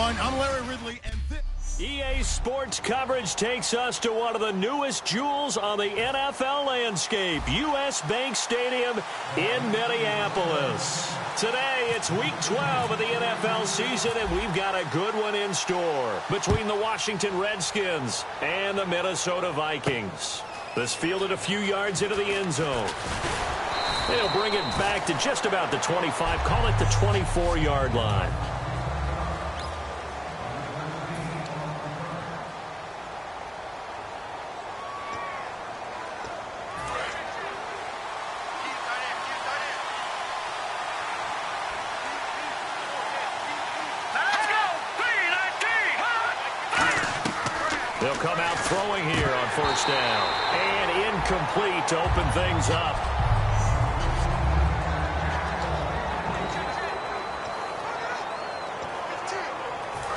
everyone. I'm Larry Ridley, and EA Sports coverage takes us to one of the newest jewels on the NFL landscape, US Bank Stadium in Minneapolis. Today, it's Week 12 of the NFL season, and we've got a good one in store between the Washington Redskins and the Minnesota Vikings. This fielded a few yards into the end zone. They'll bring it back to just about the 25, call it the 24-yard line. They'll come out throwing here on first down. And incomplete to open things up.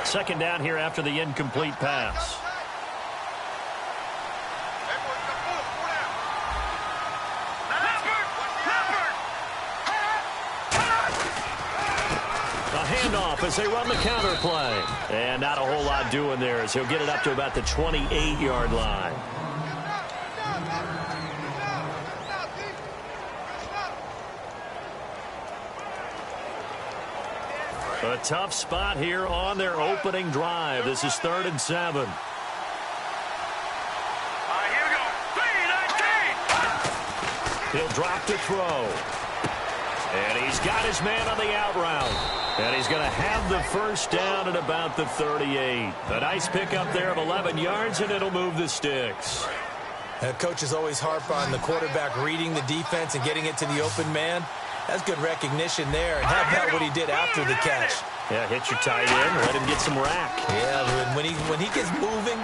Second down here after the incomplete pass. Handoff as they run the counter play. And not a whole lot doing there as he'll get it up to about the 28-yard line. A tough spot here on their opening drive. This is 3rd and 7. Here we go. 3-19. He'll drop to throw. And he's got his man on the out route. And he's going to have the first down at about the 38. A nice pickup there of 11 yards, and it'll move the sticks. Coaches always harp on the quarterback reading the defense and getting it to the open man. That's good recognition there. And how about what he did after the catch? Yeah, hit your tight end, let him get some rack. Yeah, when he gets moving,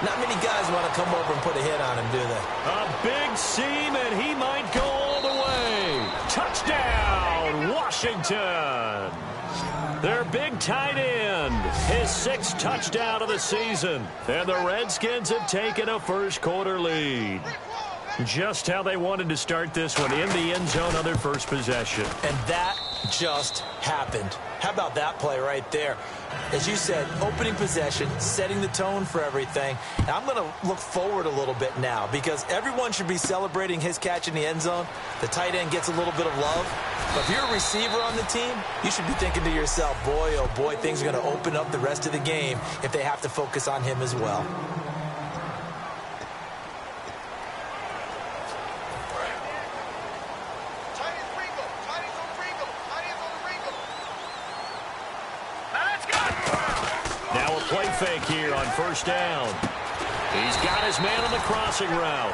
not many guys want to come over and put a hit on him, do they? A big seam, and he might go all the way. Touchdown, Washington. Their big tight end, his 6th touchdown of the season. And the Redskins have taken a first-quarter lead. Just how they wanted to start this one, in the end zone on their first possession. And that just happened. How about that play right there? As you said, opening possession, setting the tone for everything. And I'm going to look forward a little bit now because everyone should be celebrating his catch in the end zone. The tight end gets a little bit of love. But if you're a receiver on the team, you should be thinking to yourself, boy, oh boy, things are going to open up the rest of the game if they have to focus on him as well. Play fake here on first down. He's got his man on the crossing route.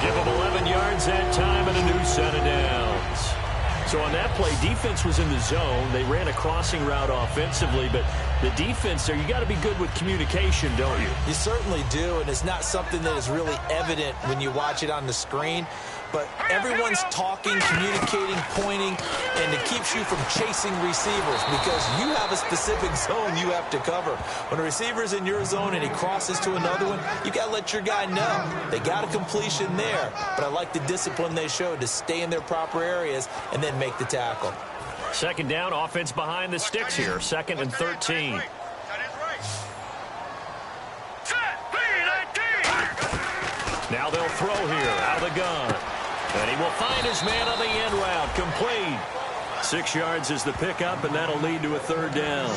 Give him 11 yards that time and a new set of downs. So on that play, defense was in the zone. They ran a crossing route offensively, but the defense there, you got to be good with communication, don't you? You certainly do, and it's not something that is really evident when you watch it on the screen. But everyone's talking, communicating, pointing, and it keeps you from chasing receivers because you have a specific zone you have to cover. When a receiver's in your zone and he crosses to another one, you got to let your guy know. They got a completion there, but I like the discipline they showed to stay in their proper areas and then make the tackle. Second down, offense behind the sticks here, 2nd and 13. Now they'll throw here out of the gun. And he will find his man on the end route. Complete. 6 yards is the pickup, and that'll lead to a 3rd down.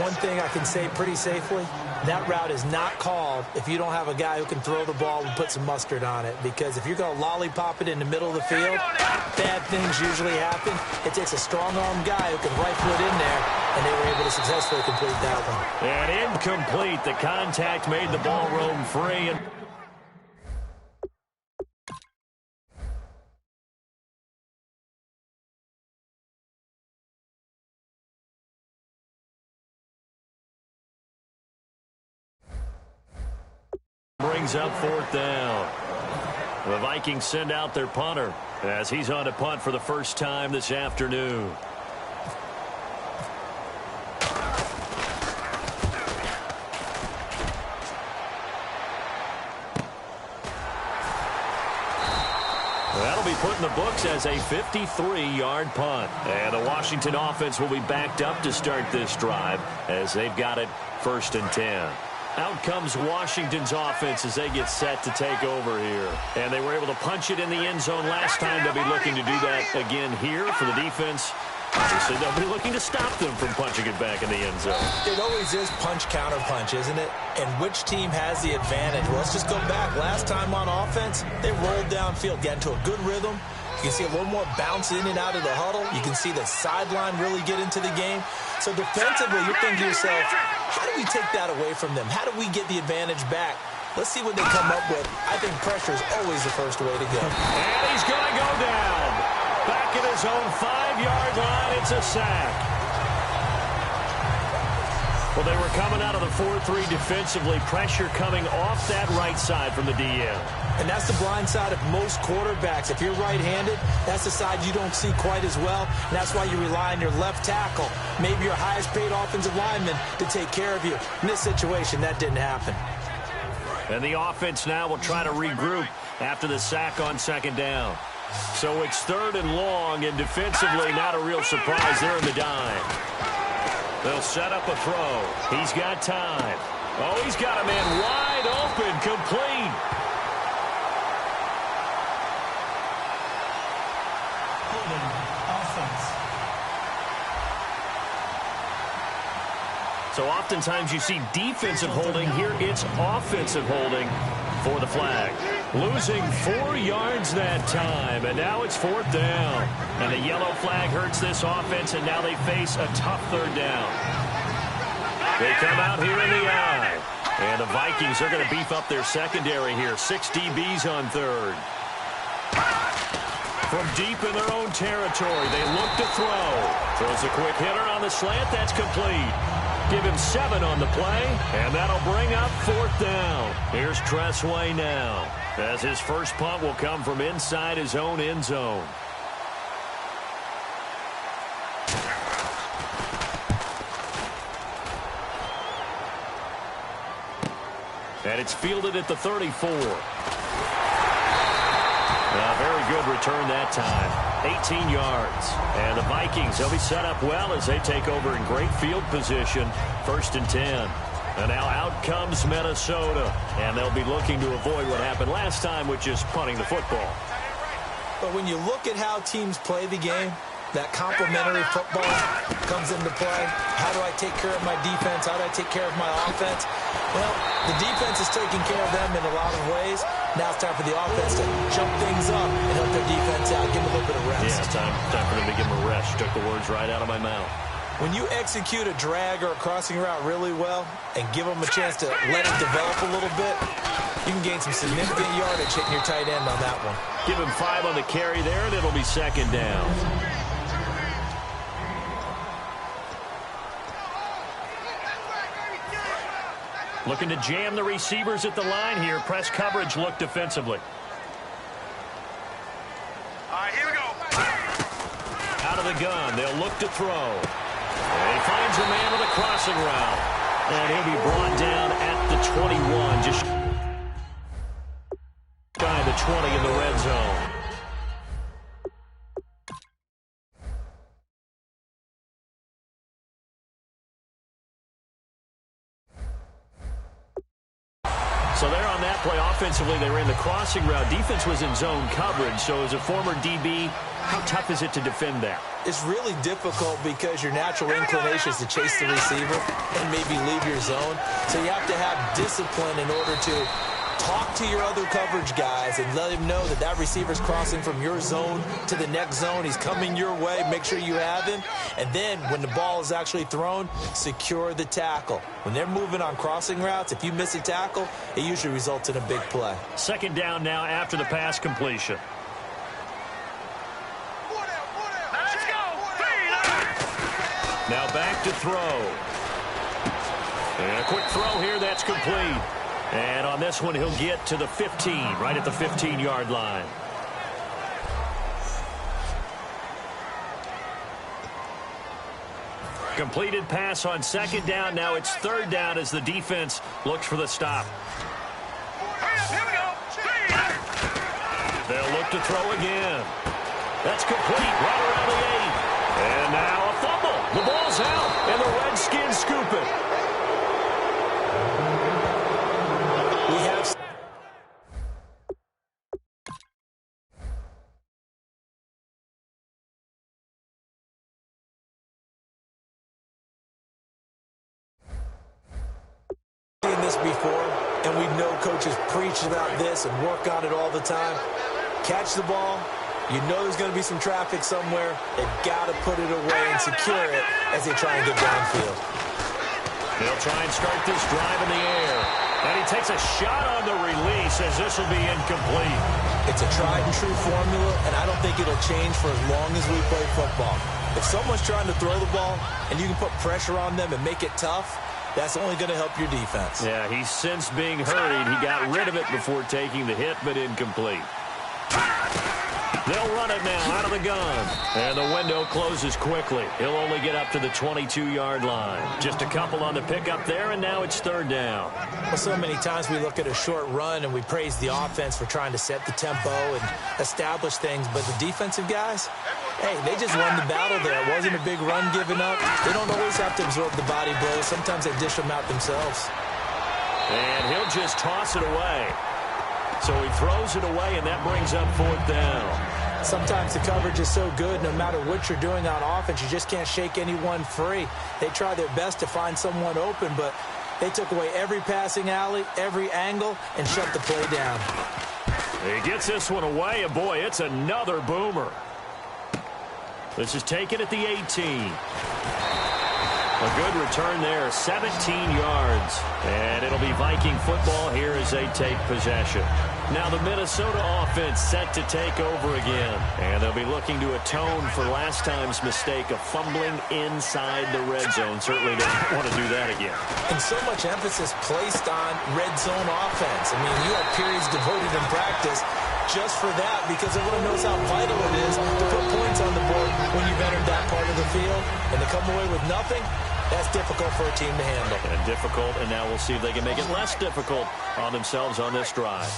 One thing I can say pretty safely, that route is not called if you don't have a guy who can throw the ball and put some mustard on it. Because if you're going to lollipop it in the middle of the field, bad things usually happen. It takes a strong-armed guy who can rifle it in there, and they were able to successfully complete that one. And incomplete. The contact made the ball roam free. And brings up 4th down. The Vikings send out their punter as he's on to punt for the first time this afternoon. That'll be put in the books as a 53-yard punt. And the Washington offense will be backed up to start this drive as they've got it 1st and 10. Out comes Washington's offense as they get set to take over here. And they were able to punch it in the end zone last time. They'll be looking to do that again here for the defense. Obviously, they'll be looking to stop them from punching it back in the end zone. It always is punch-counter-punch, isn't it? And which team has the advantage? Well, let's just go back. Last time on offense, they rolled downfield, got into a good rhythm. You can see a little more bounce in and out of the huddle. You can see the sideline really get into the game. So defensively, you're thinking to yourself, how do we take that away from them? How do we get the advantage back? Let's see what they come up with. I think pressure is always the first way to go. And he's going to go down. Back at his own 5-yard line, it's a sack. Well, they were coming out of the 4-3 defensively. Pressure coming off that right side from the DM. And that's the blind side of most quarterbacks. If you're right-handed, that's the side you don't see quite as well. And that's why you rely on your left tackle, maybe your highest-paid offensive lineman, to take care of you. In this situation, that didn't happen. And the offense now will try to regroup after the sack on 2nd down. So it's 3rd and long, and defensively, not a real surprise. They're in the dime. They'll set up a throw. He's got time. Oh, he's got a man wide open, complete. So oftentimes you see defensive holding. Here it's offensive holding for the flag. Losing 4 yards that time, and now it's 4th down. And the yellow flag hurts this offense, and now they face a tough 3rd down. They come out here in the eye. And the Vikings are going to beef up their secondary here. 6 DBs on 3rd. From deep in their own territory, they look to throw. Throws a quick hitter on the slant. That's complete. Give him 7 on the play, and that'll bring up 4th down. Here's Tressway now, as his first punt will come from inside his own end zone. And it's fielded at the 34. Very good return that time. 18 yards. And the Vikings, they'll be set up well as they take over in great field position. 1st and 10. And now out comes Minnesota. And they'll be looking to avoid what happened last time, which is punting the football. But when you look at how teams play the game, that complementary football comes into play. How do I take care of my defense? How do I take care of my offense? Well, the defense is taking care of them in a lot of ways. Now it's time for the offense to jump things up and help their defense out, give them a little bit of rest. Yeah, it's time for them to give them a rest. You took the words right out of my mouth. When you execute a drag or a crossing route really well and give them a chance to let it develop a little bit, you can gain some significant yardage hitting your tight end on that one. Give him 5 on the carry there, and it'll be 2nd down. Looking to jam the receivers at the line here. Press coverage look defensively. All right, here we go. Out of the gun, they'll look to throw. And he finds a man with a crossing route. And he'll be brought down at the 21. Just shy of the 20 in the red zone. So there on that play, offensively, they were in the crossing route. Defense was in zone coverage. So as a former DB, how tough is it to defend that? It's really difficult because your natural inclination is to chase the receiver and maybe leave your zone. So you have to have discipline in order to talk to your other coverage guys and let him know that that receiver's crossing from your zone to the next zone. He's coming your way. Make sure you have him. And then when the ball is actually thrown, secure the tackle. When they're moving on crossing routes, if you miss a tackle, it usually results in a big play. 2nd down now after the pass completion. Let's go. Now back to throw. And a quick throw here, that's complete. And on this one, he'll get to the 15, right at the 15-yard line. Completed pass on 2nd down. Now it's 3rd down as the defense looks for the stop. Here we go. They'll look to throw again. That's complete right around the 8. And now a fumble. The ball's out, and the Redskins scoop it. We have seen this before, and we know coaches preach about this and work on it all the time. Catch the ball. You know there's going to be some traffic somewhere. They've got to put it away and secure it as they try and get downfield. They'll try and start this drive in the air. And he takes a shot on the release as this will be incomplete. It's a tried-and-true formula, and I don't think it'll change for as long as we play football. If someone's trying to throw the ball and you can put pressure on them and make it tough, that's only going to help your defense. Yeah, he's since being hurried. He got rid of it before taking the hit, but incomplete. They'll run it now out of the gun. And the window closes quickly. He'll only get up to the 22-yard line. Just a couple on the pickup there, and now it's third down. Well, so many times we look at a short run and we praise the offense for trying to set the tempo and establish things, but the defensive guys, hey, they just won the battle there. It wasn't a big run given up. They don't always have to absorb the body blows. Sometimes they dish them out themselves. And he'll just toss it away. So he throws it away, and that brings up fourth down. Sometimes the coverage is so good, no matter what you're doing on offense, you just can't shake anyone free. They try their best to find someone open, but they took away every passing alley, every angle, and shut the play down. He gets this one away, and boy, it's another boomer. This is taken at the 18. A good return there, 17 yards. And it'll be Viking football here as they take possession. Now the Minnesota offense set to take over again. And they'll be looking to atone for last time's mistake of fumbling inside the red zone. Certainly don't want to do that again. And so much emphasis placed on red zone offense. I mean, you have periods devoted in practice just for that, because everyone knows how vital it is to put points on the board when you've entered that part of the field. And to come away with nothing, that's difficult for a team to handle. And difficult, and now we'll see if they can make it less difficult on themselves on this drive.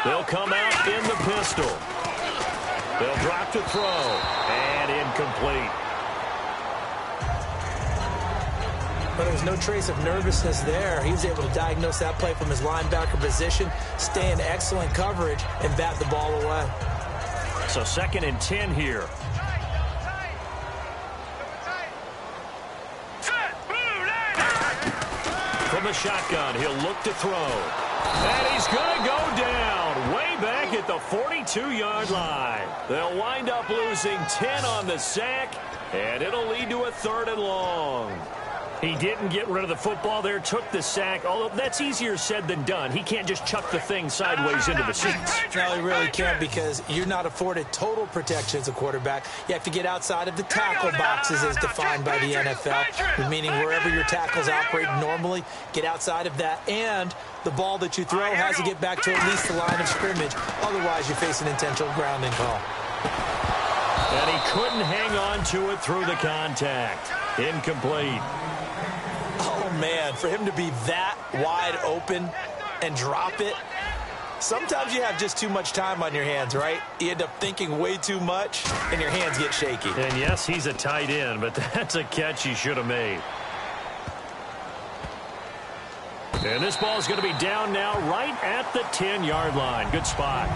They'll come out in the pistol. They'll drop to throw, and incomplete. But there was no trace of nervousness there. He was able to diagnose that play from his linebacker position, stay in excellent coverage, and bat the ball away. So 2nd and 10 here. From the shotgun, he'll look to throw. And he's going to go down way back at the 42-yard line. They'll wind up losing 10 on the sack, and it'll lead to a 3rd and long. He didn't get rid of the football there, took the sack, although that's easier said than done. He can't just chuck the thing sideways into the seats. No, he really can't, because you're not afforded total protection as a quarterback. You have to get outside of the tackle boxes as defined by the NFL, meaning wherever your tackles operate normally, get outside of that, and the ball that you throw has to get back to at least the line of scrimmage. Otherwise, you face an intentional grounding call. And he couldn't hang on to it through the contact. Incomplete. Oh, man, for him to be that wide open and drop it, sometimes you have just too much time on your hands, right? You end up thinking way too much, and your hands get shaky. And, yes, he's a tight end, but that's a catch he should have made. And this ball is going to be down now right at the 10-yard line. Good spot.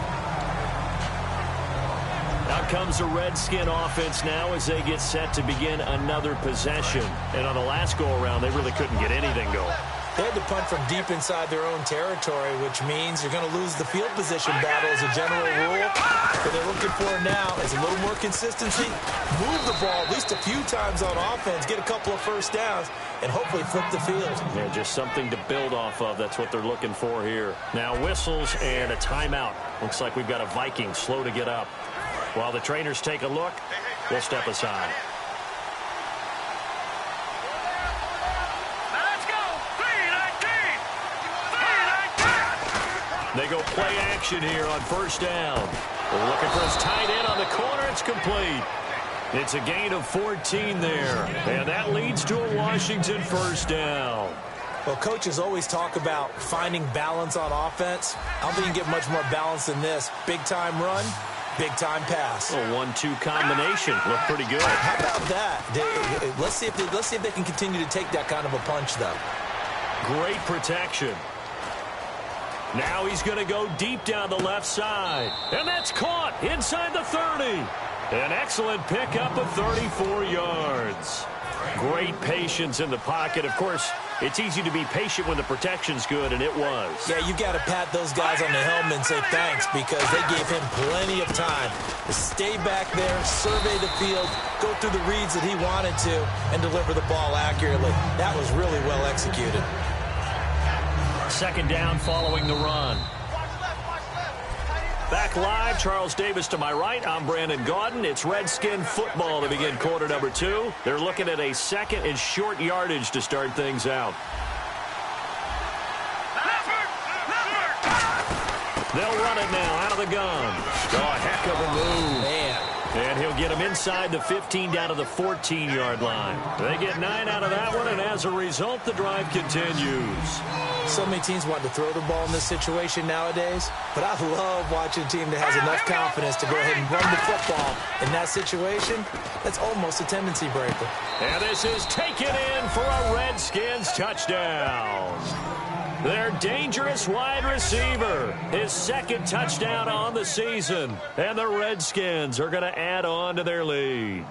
Out comes the Redskin offense now as they get set to begin another possession. And on the last go-around, they really couldn't get anything going. They had to punt from deep inside their own territory, which means you're going to lose the field position battle as a general rule. What they're looking for now is a little more consistency, move the ball at least a few times on offense, get a couple of first downs, and hopefully flip the field. Yeah, just something to build off of. That's what they're looking for here. Now whistles and a timeout. Looks like we've got a Viking slow to get up. While the trainers take a look, we'll step aside. Let's go. 3-19. They go play action here on first down. They're looking for his tight end on the corner. It's complete. It's a gain of 14 there. And that leads to a Washington first down. Well, coaches always talk about finding balance on offense. I don't think you can get much more balance than this. Big-time run, big-time pass. A 1-2 combination. Looked pretty good. How about that? Let's see if they can continue to take that kind of a punch, though. Great protection. Now he's going to go deep down the left side. And that's caught inside the 30. An excellent pickup of 34 yards. Great patience in the pocket. Of course, it's easy to be patient when the protection's good, and it was. Yeah, you got to pat those guys on the helmet and say thanks because they gave him plenty of time to stay back there, survey the field, go through the reads that he wanted to, and deliver the ball accurately. That was really well executed. Second down following the run. Back live, Charles Davis to my right. I'm Brandon Gaudin. It's Redskin football to begin quarter number 2. They're looking at a second and short yardage to start things out. They'll run it now out of the gun. Oh, heck of a move. Man. And he'll get him inside the 15 down to the 14-yard line. They get 9 out of that one, and as a result, the drive continues. So many teams want to throw the ball in this situation nowadays, but I love watching a team that has enough confidence to go ahead and run the football in that situation. That's almost a tendency breaker. And this is taken in for a Redskins touchdown. Their dangerous wide receiver, his second touchdown on the season. And the Redskins are going to add on to their lead.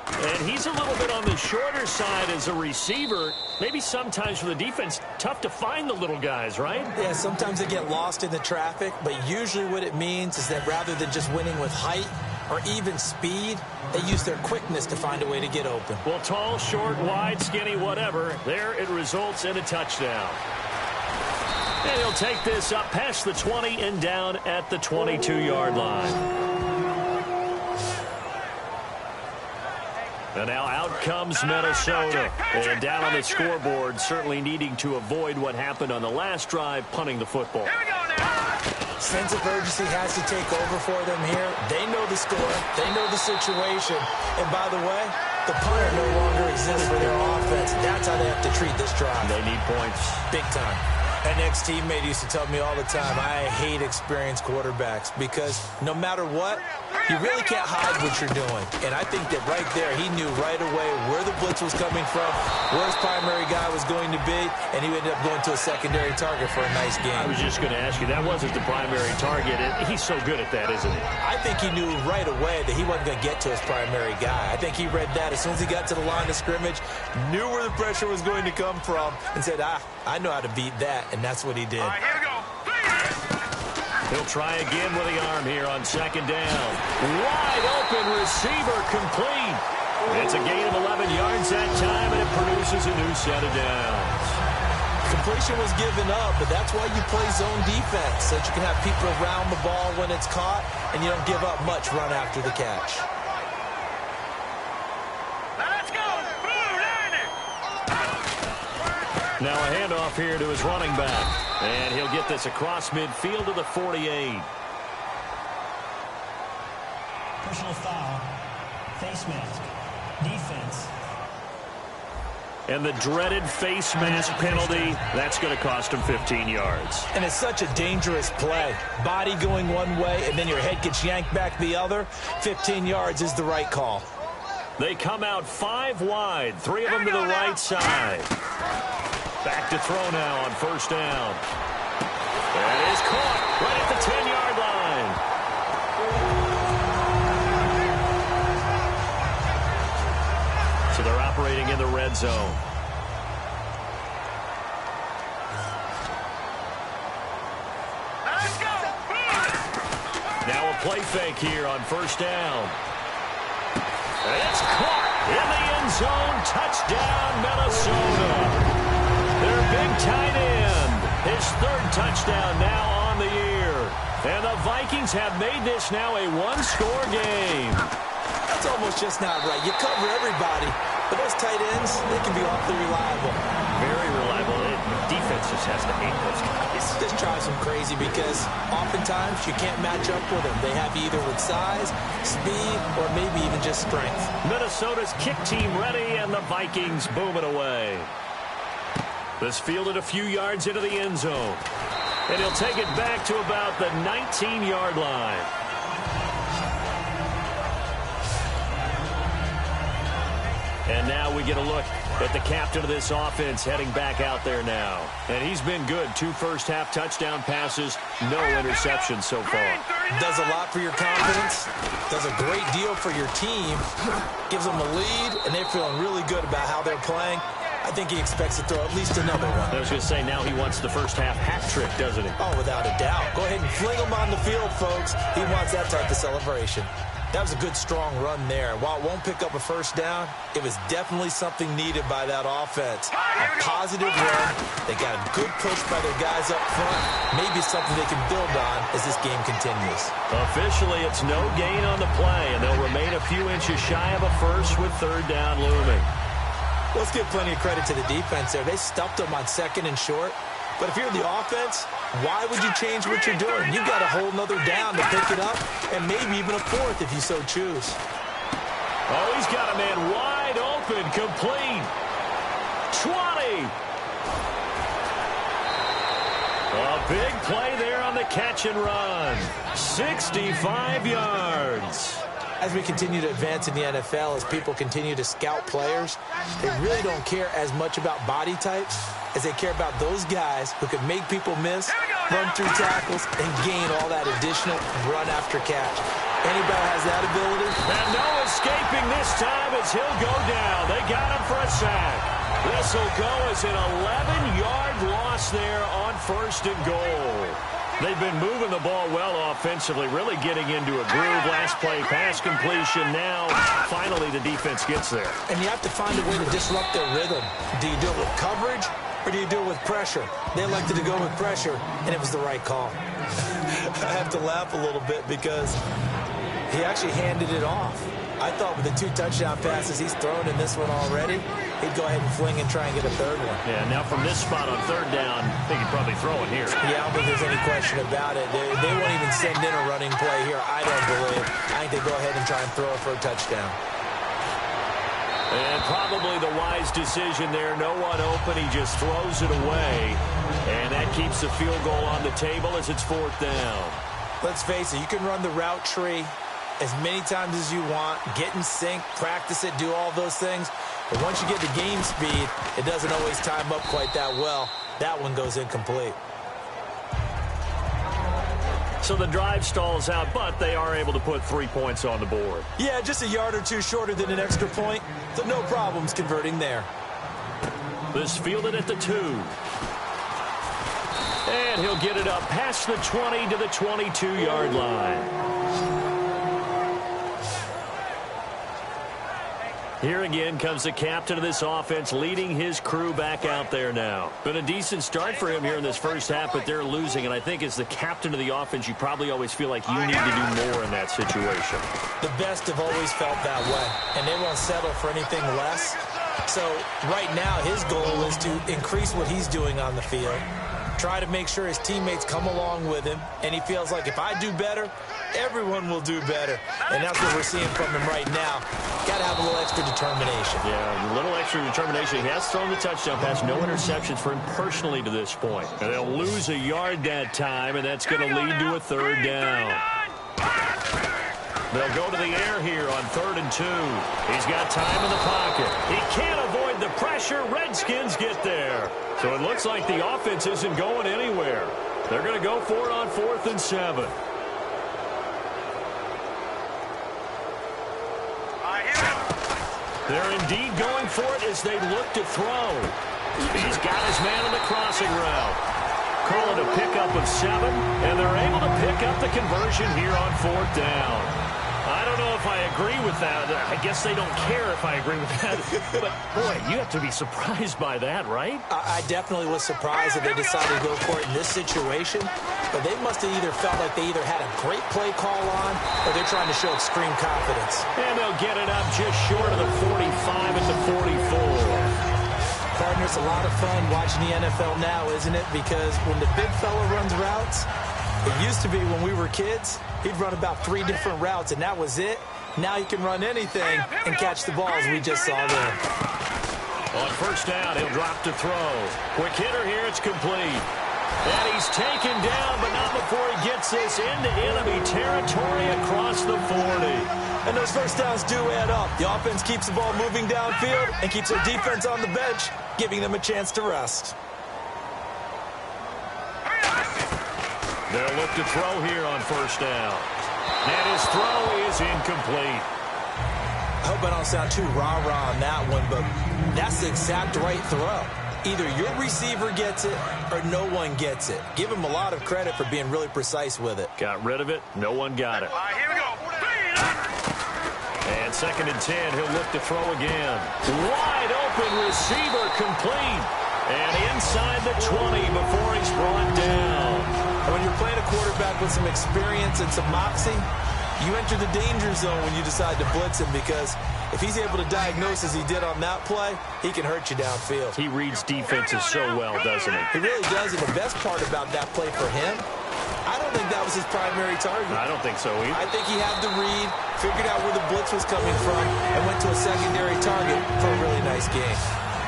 And he's a little bit on the shorter side as a receiver. Maybe sometimes for the defense, tough to find the little guys, right? Yeah, sometimes they get lost in the traffic, but usually what it means is that rather than just winning with height or even speed, they use their quickness to find a way to get open. Well, tall, short, wide, skinny, whatever, there it results in a touchdown. And he'll take this up past the 20 and down at the 22-yard line. And now out comes Minnesota. And down on the scoreboard, certainly needing to avoid what happened on the last drive, punting the football. Sense of urgency has to take over for them here. They know the score. They know the situation. And by the way, the punter no longer exists for their offense. That's how they have to treat this drive. They need points. Big time. An ex-teammate used to tell me all the time, I hate experienced quarterbacks because no matter what, you really can't hide what you're doing. And I think that right there, he knew right away where the blitz was coming from, where his primary guy was going to be, and he ended up going to a secondary target for a nice game. I was just going to ask you, that wasn't the primary target. He's so good at that, isn't he? I think he knew right away that he wasn't going to get to his primary guy. I think he read that as soon as he got to the line of scrimmage, knew where the pressure was going to come from, and said, I know how to beat that. And that's what he did. All right, here we go. He'll try again with the arm here on second down. Wide open receiver complete. It's a gain of 11 yards that time, and it produces a new set of downs. Completion was given up, but that's why you play zone defense, so that you can have people around the ball when it's caught, and you don't give up much run after the catch. Let's go. Now a handoff here to his running back. And he'll get this across midfield to the 48. Personal foul. Face mask. Defense. And the dreaded face mask penalty, that's going to cost him 15 yards. And it's such a dangerous play. Body going one way, and then your head gets yanked back the other. 15 yards is the right call. They come out 5 wide, 3 of them to the right side. Back to throw now on first down. That is caught right at the 10-yard line. So they're operating in the red zone. Let's go. Now a play fake here on first down. It's caught in the end zone. Touchdown, Minnesota. Their big tight end, his 3rd touchdown now on the year. And the Vikings have made this now a 1-score game. That's almost just not right. You cover everybody, but those tight ends, they can be awfully reliable. Very reliable. Defense just has to hate those guys. This drives them crazy because oftentimes you can't match up with them. They have either with size, speed, or maybe even just strength. Minnesota's kick team ready, and the Vikings boom it away. This fielded a few yards into the end zone. And he'll take it back to about the 19-yard line. And now we get a look at the captain of this offense heading back out there now. And he's been good. 2 first-half touchdown passes, no interceptions so far. Does a lot for your confidence, does a great deal for your team, gives them a lead, and they're feeling really good about how they're playing. I think he expects to throw at least another one. I was going to say, now he wants the first-half hat trick, doesn't he? Oh, without a doubt. Go ahead and fling him on the field, folks. He wants that type of celebration. That was a good, strong run there. While it won't pick up a first down, it was definitely something needed by that offense. A positive run. They got a good push by their guys up front. Maybe something they can build on as this game continues. Officially, it's no gain on the play, and they'll remain a few inches shy of a first with third down looming. Let's give plenty of credit to the defense there. They stuffed them on 2nd and short. But if you're the offense, why would you change what you're doing? You've got a whole nother down to pick it up, and maybe even a 4th if you so choose. Oh, he's got a man wide open, complete. 20. A big play there on the catch and run. 65 yards. As we continue to advance in the NFL, as people continue to scout players, they really don't care as much about body types as they care about those guys who can make people miss, run through tackles, and gain all that additional run after catch. Anybody has that ability? And no escaping this time as he'll go down. They got him for a sack. This will go as an 11-yard loss there on 1st and goal. They've been moving the ball well offensively, really getting into a groove. Last play, pass completion. Now, finally, the defense gets there. And you have to find a way to disrupt their rhythm. Do you do it with coverage, or do you do it with pressure? They elected to go with pressure, and it was the right call. I have to laugh a little bit because he actually handed it off. I thought with the 2 touchdown passes he's thrown in this one already, he'd go ahead and fling and try and get a 3rd one. Yeah, now from this spot on 3rd down, I think he'd probably throw it here. Yeah, I don't think there's any question about it. They won't even send in a running play here, I don't believe. I think they go ahead and try and throw it for a touchdown. And probably the wise decision there. No one open. He just throws it away. And that keeps the field goal on the table as it's 4th down. Let's face it, you can run the route tree as many times as you want, get in sync, practice it, do all those things. But once you get to game speed, it doesn't always time up quite that well. That one goes incomplete. So the drive stalls out, but they are able to put 3 points on the board. Yeah, just a yard or 2 shorter than an extra point, so no problems converting there. This fielded at the 2. And he'll get it up past the 20 to the 22-yard line. Here again comes the captain of this offense, leading his crew back out there now. Been a decent start for him here in this first half, but they're losing. And I think as the captain of the offense, you probably always feel like you need to do more in that situation. The best have always felt that way, and they won't settle for anything less. So right now, his goal is to increase what he's doing on the field, try to make sure his teammates come along with him, and he feels like if I do better, everyone will do better. And that's what we're seeing from him right now. Got to have a little extra determination. Yeah, a little extra determination. He has thrown the touchdown pass. No interceptions for him personally to this point. And they'll lose a yard that time, and that's going to lead to a 3rd down. They'll go to the air here on 3rd and 2. He's got time in the pocket. He can't avoid the pressure. Redskins get there. So it looks like the offense isn't going anywhere. They're going to go for it on 4th and 7. They're indeed going for it as they look to throw. He's got his man on the crossing route. Call it a pickup of 7, and they're able to pick up the conversion here on 4th down. I don't know if I agree with that. I guess they don't care if I agree with that. But, boy, you have to be surprised by that, right? I definitely was surprised that they decided to go for it in this situation. But they must have either felt like they either had a great play call on or they're trying to show extreme confidence. And they'll get it up just short of the 45 at the 44. Partner, it's a lot of fun watching the NFL now, isn't it? Because when the big fella runs routes, it used to be when we were kids, he'd run about 3 different routes, and that was it. Now he can run anything and catch the balls we just saw there. On first down, he'll drop to throw. Quick hitter here, it's complete. And he's taken down, but not before he gets this into enemy territory across the 40. And those first downs do add up. The offense keeps the ball moving downfield and keeps their defense on the bench, giving them a chance to rest. They'll look to throw here on first down. And his throw is incomplete. I hope I don't sound too rah-rah on that one, but that's the exact right throw. Either your receiver gets it or no one gets it. Give him a lot of credit for being really precise with it. Got rid of it. No one got it. All right, here we go. And 2nd and 10, he'll look to throw again. Wide open receiver complete. And inside the 20 before he's brought down. And when you're playing a quarterback with some experience and some moxie, you enter the danger zone when you decide to blitz him, because if he's able to diagnose as he did on that play, he can hurt you downfield. He reads defenses so well, doesn't he? He really does, and the best part about that play for him, I don't think that was his primary target. I don't think so either. I think he had the read, figured out where the blitz was coming from, and went to a secondary target for a really nice game.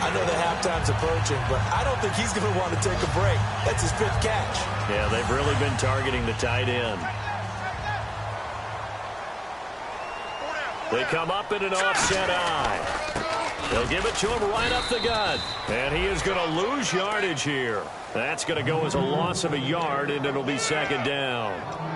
I know the halftime's approaching, but I don't think he's going to want to take a break. That's his 5th catch. Yeah, they've really been targeting the tight end. They come up in an offset eye. They'll give it to him right up the gut. And he is going to lose yardage here. That's going to go as a loss of a yard, and it'll be 2nd down.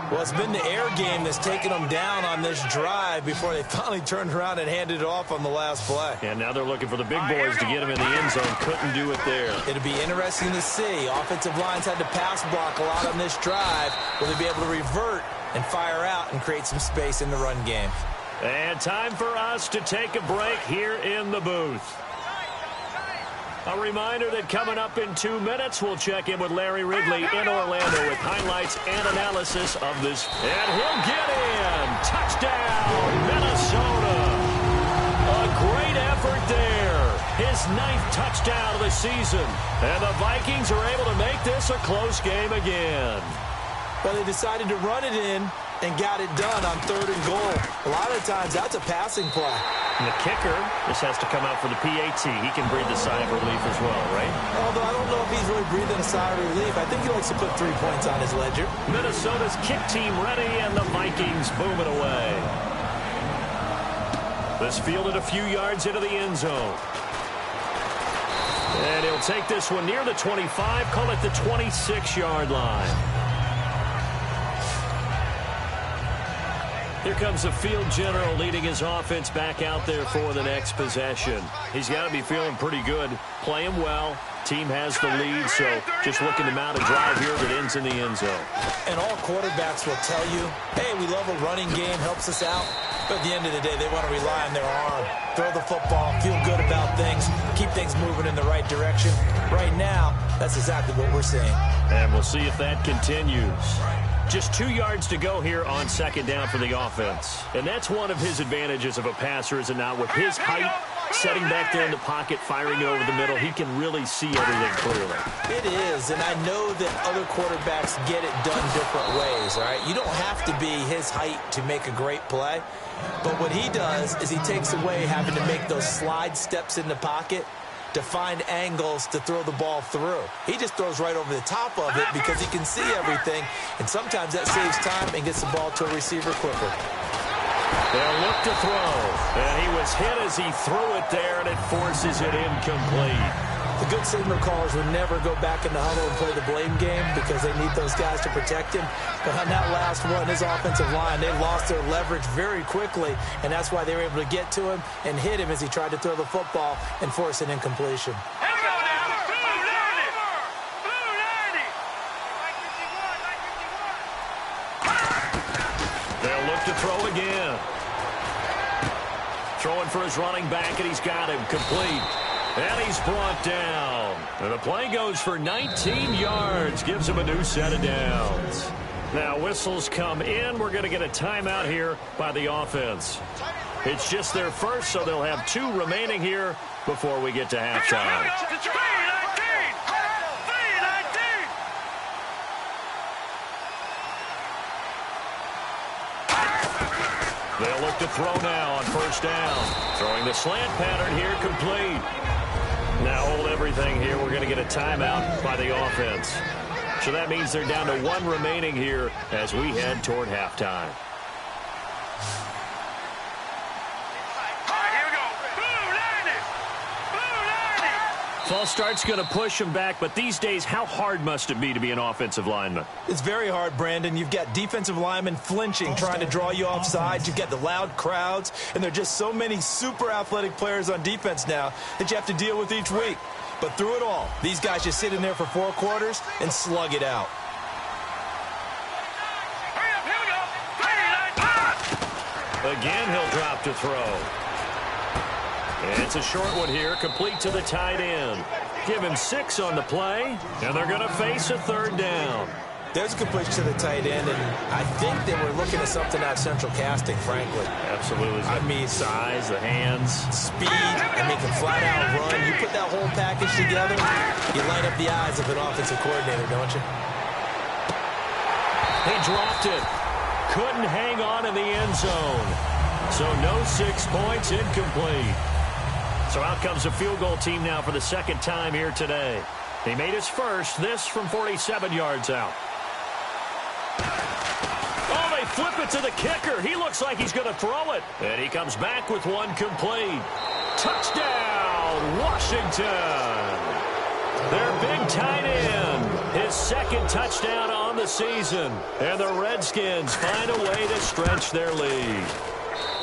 Well, it's been the air game that's taken them down on this drive before they finally turned around and handed it off on the last play. And now they're looking for the big boys to get him in the end zone. Couldn't do it there. It'll be interesting to see. Offensive lines had to pass block a lot on this drive. Will they be able to revert and fire out and create some space in the run game? And time for us to take a break here in the booth. A reminder that coming up in 2 minutes, we'll check in with Larry Ridley in Orlando with highlights and analysis of this. And he'll get in. Touchdown, Minnesota. A great effort there. His 9th touchdown of the season. And the Vikings are able to make this a close game again. Well, they decided to run it in and got it done on 3rd and goal. A lot of times, that's a passing play. And the kicker just has to come out for the PAT. He can breathe a sigh of relief as well, right? Although I don't know if he's really breathing a sigh of relief. I think he likes to put 3 points on his ledger. Minnesota's kick team ready, and the Vikings booming away. This fielded a few yards into the end zone. And he'll take this one near the 25, call it the 26-yard line. Here comes the field general leading his offense back out there for the next possession. He's got to be feeling pretty good, playing well. Team has the lead, so just looking to mount a drive here that ends in the end zone. And all quarterbacks will tell you, hey, we love a running game, helps us out. But at the end of the day, they want to rely on their arm. Throw the football, feel good about things, keep things moving in the right direction. Right now, that's exactly what we're seeing. And we'll see if that continues. Just 2 yards to go here on 2nd down for the offense. And that's one of his advantages of a passer, is it not? With his height, setting back there in the pocket, firing over the middle, he can really see everything clearly. It is, and I know that other quarterbacks get it done different ways, all right? You don't have to be his height to make a great play. But what he does is he takes away having to make those slide steps in the pocket to find angles to throw the ball through. He just throws right over the top of it because he can see everything, and sometimes that saves time and gets the ball to a receiver quicker. They'll look to throw, and he was hit as he threw it there, and it forces it incomplete. The good signal callers would never go back in the huddle and play the blame game because they need those guys to protect him. But on that last one, his offensive line, they lost their leverage very quickly, and that's why they were able to get to him and hit him as he tried to throw the football and force an incompletion. Here we go now. Blue 90. They'll look to throw again. Throwing for his running back, and he's got him complete. And he's brought down. And the play goes for 19 yards. Gives him a new set of downs. Now whistles come in. We're going to get a timeout here by the offense. It's just their first, so they'll have 2 remaining here before we get to halftime. They'll look to throw now on first down. Throwing the slant pattern here complete. Now hold everything here. We're going to get a timeout by the offense. So that means they're down to 1 remaining here as we head toward halftime. False start's going to push him back, but these days, how hard must it be to be an offensive lineman? It's very hard, Brandon. You've got defensive linemen flinching, trying to draw you off sides. You've got the loud crowds, and there are just so many super athletic players on defense now that you have to deal with each week. But through it all, these guys just sit in there for 4 quarters and slug it out. Again, he'll drop to throw. And it's a short one here, complete to the tight end. Give him 6 on the play, and they're going to face a 3rd down. There's a completion to the tight end, and I think they were looking at something out of central casting, frankly. Absolutely. I mean, size, the hands. Speed, and they can flat out run. You put that whole package together, you light up the eyes of an offensive coordinator, don't you? He dropped it. Couldn't hang on in the end zone. So no 6 points, incomplete. So out comes the field goal team now for the 2nd time here today. He made his first, this from 47 yards out. Oh, they flip it to the kicker. He looks like he's going to throw it. And he comes back with one complete. Touchdown, Washington. Their big tight end, his 2nd touchdown on the season. And the Redskins find a way to stretch their lead.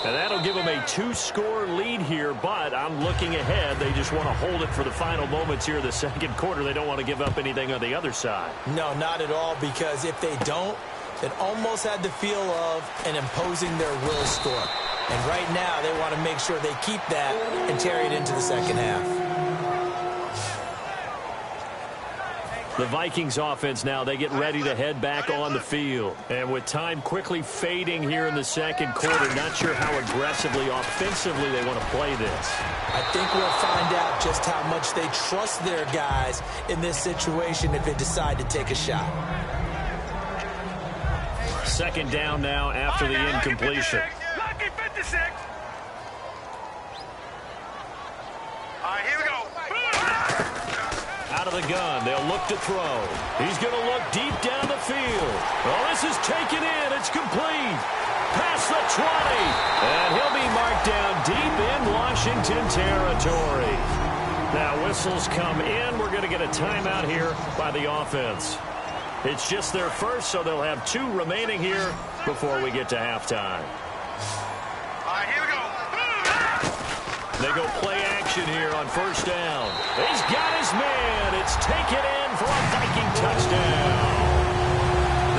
And that'll give them a 2-score lead here, but I'm looking ahead. They just want to hold it for the final moments here in the 2nd quarter. They don't want to give up anything on the other side. No, not at all, because if they don't, it almost had the feel of an imposing their will score. And right now, they want to make sure they keep that and carry it into the 2nd half. The Vikings offense now, they get ready to head back on the field. And with time quickly fading here in the 2nd quarter, not sure how aggressively, offensively they want to play this. I think we'll find out just how much they trust their guys in this situation if they decide to take a shot. 2nd down now after the incompletion. Lucky 56. All right, here we go. Out of the gun, they'll look to throw. He's going to look deep down the field. Oh, this is taken in. It's complete. Past the 20. And he'll be marked down deep in Washington territory. Now, whistles come in. We're going to get a timeout here by the offense. It's just their first, so they'll have 2 remaining here before we get to halftime. All right, here we go. They go play action here on 1st down. He's got his man. It's taken in for a Viking touchdown.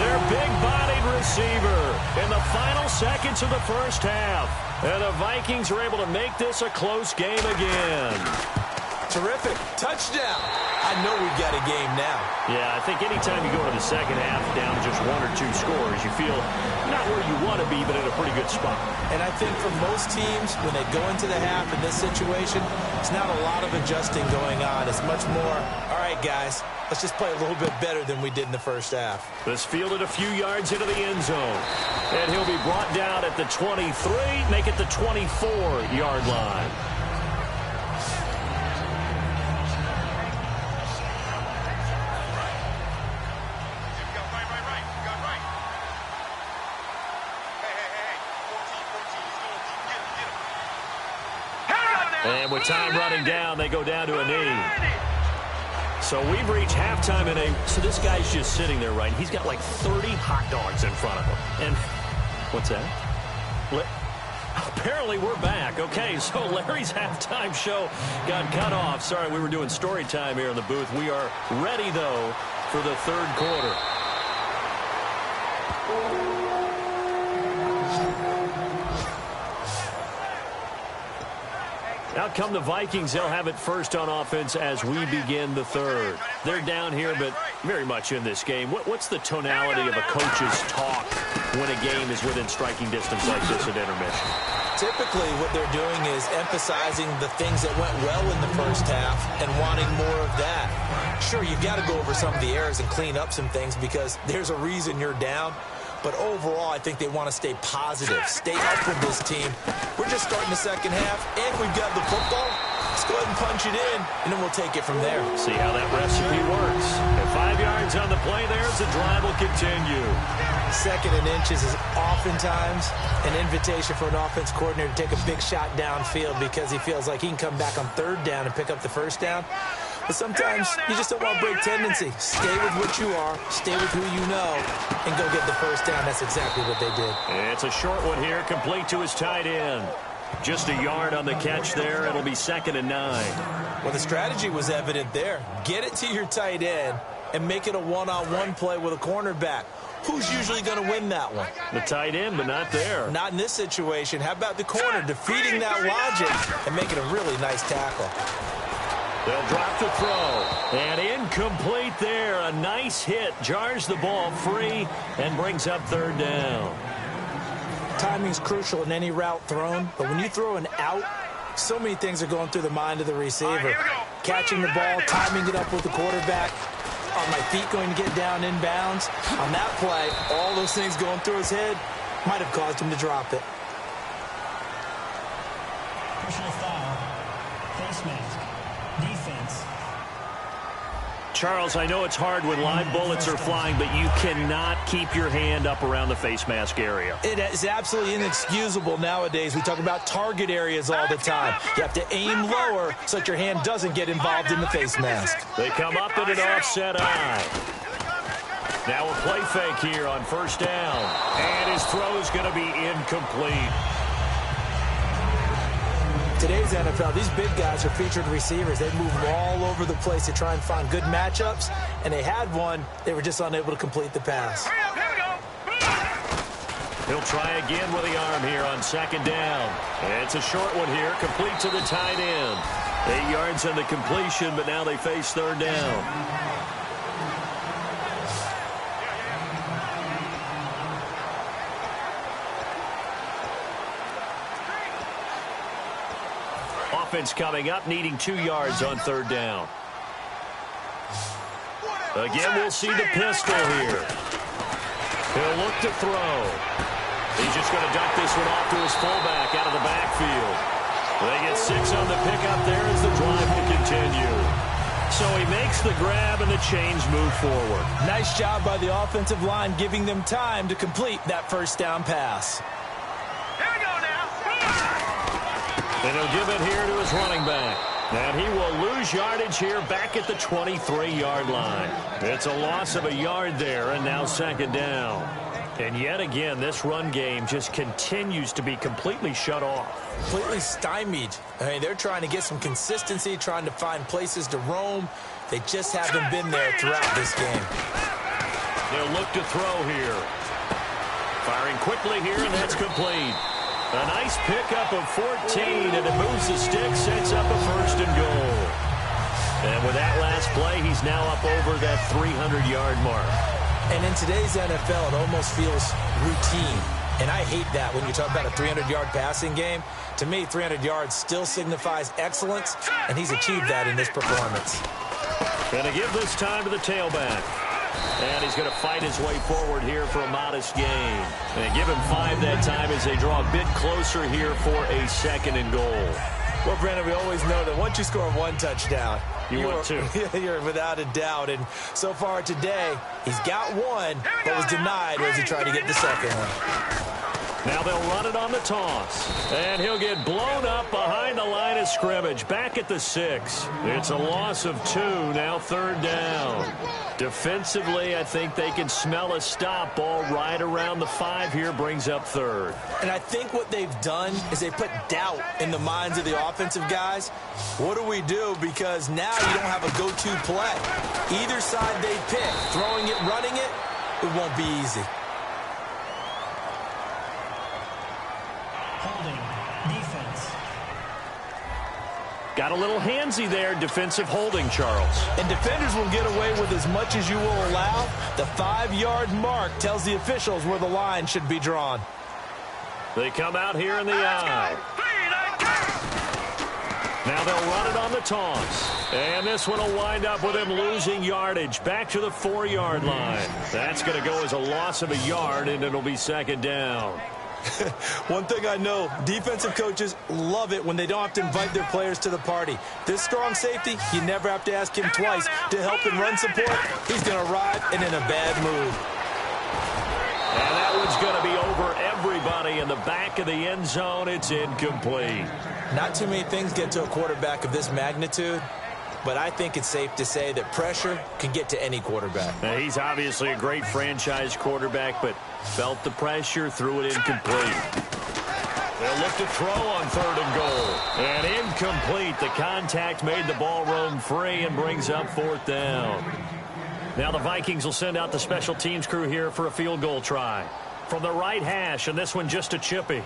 Their big-bodied receiver in the final seconds of the 1st half. And the Vikings are able to make this a close game again. Terrific. Touchdown. I know we've got a game now. Yeah, I think anytime you go into the 2nd half down just 1 or 2 scores, you feel not where you want to be, but in a pretty good spot. And I think for most teams, when they go into the half in this situation, it's not a lot of adjusting going on. It's much more, all right, guys, let's just play a little bit better than we did in the 1st half. This fielded a few yards into the end zone. And he'll be brought down at the 23, make it the 24-yard line. And with time running down, they go down to a knee. So we've reached halftime in a... So this guy's just sitting there, right? He's got like 30 hot dogs in front of him. And what's that? Apparently we're back. Okay, so Larry's halftime show got cut off. Sorry, we were doing story time here in the booth. We are ready, though, for the 3rd quarter. Out come the Vikings. They'll have it first on offense as we begin the 3rd. They're down here, but very much in this game. What's the tonality of a coach's talk when a game is within striking distance like this at intermission? Typically, what they're doing is emphasizing the things that went well in the 1st half and wanting more of that. Sure, you've got to go over some of the errors and clean up some things because there's a reason you're down. But overall, I think they want to stay positive, stay up with this team. We're just starting the 2nd half, and we've got the football. Just go ahead and punch it in, and then we'll take it from there. See how that recipe works. At 5 yards on the play there, the drive will continue. 2nd and inches is oftentimes an invitation for an offense coordinator to take a big shot downfield because he feels like he can come back on 3rd down and pick up the 1st down. But sometimes you just don't want to break tendency. Stay with what you are, stay with who you know, and go get the 1st down. That's exactly what they did. It's a short one here, complete to his tight end. Just a yard on the catch there. It'll be 2nd and 9. Well, the strategy was evident there. Get it to your tight end and make it a one-on-one play with a cornerback. Who's usually going to win that one? The tight end, but not there. Not in this situation. How about the corner defeating that logic and making a really nice tackle? They'll drop the throw. And incomplete there. A nice hit. Jars the ball free and brings up 3rd down. Timing's crucial in any route thrown, but when you throw an out, so many things are going through the mind of the receiver. Catching the ball, timing it up with the quarterback. Are my feet going to get down inbounds? On that play, all those things going through his head might have caused him to drop it. Personal foul. Face mask. Defense. Charles, I know it's hard when live bullets are flying, but you cannot keep your hand up around the face mask area. It is absolutely inexcusable nowadays. We talk about target areas all the time. You have to aim lower so that your hand doesn't get involved in the face mask. They come up in an offset eye. Now a play fake here on 1st down. And his throw is going to be incomplete. Today's NFL, these big guys are featured receivers. They move all over the place to try and find good matchups, and they had one. They were just unable to complete the pass. He'll try again with the arm here on 2nd down. It's a short one here, complete to the tight end. 8 yards on the completion, but now they face 3rd down. Offense coming up, needing 2 yards on 3rd down. Again, we'll see the pistol here. He'll look to throw. He's just going to dump this one off to his fullback out of the backfield. They get 6 on the pickup there as the drive will continue. So he makes the grab and the chains move forward. Nice job by the offensive line giving them time to complete that 1st down pass. And he'll give it here to his running back. And he will lose yardage here back at the 23-yard line. It's a loss of a yard there, and now 2nd down. And yet again, this run game just continues to be completely shut off. Completely stymied. I mean, they're trying to get some consistency, trying to find places to roam. They just haven't been there throughout this game. They'll look to throw here. Firing quickly here, and that's complete. A nice pickup of 14, and it moves the stick, sets up a 1st and goal. And with that last play, he's now up over that 300-yard mark. And in today's NFL, it almost feels routine. And I hate that when you talk about a 300-yard passing game. To me, 300 yards still signifies excellence, and he's achieved that in this performance. And to give this time to the tailback. And he's going to fight his way forward here for a modest gain. And give him 5 that time as they draw a bit closer here for a 2nd and goal. Well, Brandon, we always know that once you score 1 touchdown, you want 2. You're without a doubt. And so far today, he's got 1, but was denied as he tried to get the 2nd one. Now they'll run it on the toss. And he'll get blown up behind the line of scrimmage. Back at the 6. It's a loss of 2. Now 3rd down. Defensively, I think they can smell a stop. Ball right around the 5 here brings up 3rd. And I think what they've done is they put doubt in the minds of the offensive guys. What do we do? Because now you don't have a go-to play. Either side they pick, throwing it, running it, it won't be easy. Holding. Defense. Got a little handsy there, defensive holding, Charles. And defenders will get away with as much as you will allow. The 5-yard mark tells the officials where the line should be drawn. They come out here in the eye. Now they'll run it on the toss. And this one will wind up with him losing yardage back to the 4-yard line. That's going to go as a loss of a yard, and it'll be 2nd down. One thing I know, defensive coaches love it when they don't have to invite their players to the party. This strong safety, you never have to ask him twice to help in run support. He's going to arrive and in a bad mood. And that one's going to be over everybody in the back of the end zone. It's incomplete. Not too many things get to a quarterback of this magnitude, but I think it's safe to say that pressure can get to any quarterback. Now, he's obviously a great franchise quarterback, but felt the pressure, threw it incomplete. They'll look to throw on 3rd and goal. And incomplete. The contact made the ball roam free and brings up 4th down. Now the Vikings will send out the special teams crew here for a field goal try. From the right hash, and this one just a chippy.